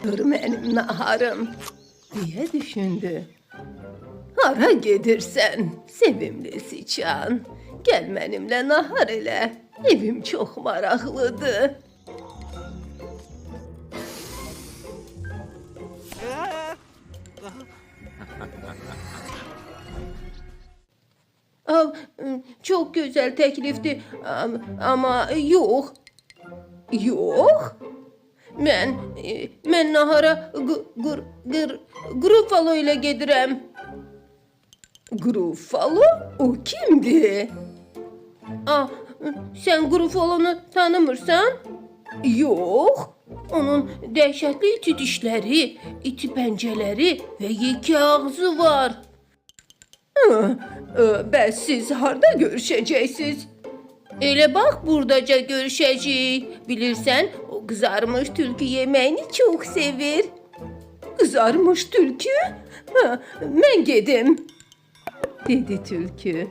Benim naharım diye düşündü. Hara gedirsen sevimli siçan. Gel benimle nahar elə. Evim çok maraqlıdır. Çok güzel teklifti ama yok. Yok. Mən nahara Gruffalo ilə gedirəm. Gruffalo? O kimdi? Sen Gruffalo'nu tanımırsan? Yok. Onun dəhşətli iti dişləri, iti pəncələri və yekə ağzı var. Bəs siz harda görüşəcəksiniz? Elə bax, buradaca görüşəcəyik. Bilirsən, o qızarmış tülkü yeməyini çox sevir. Qızarmış tülkü? Mən gedim, dedi tülkü.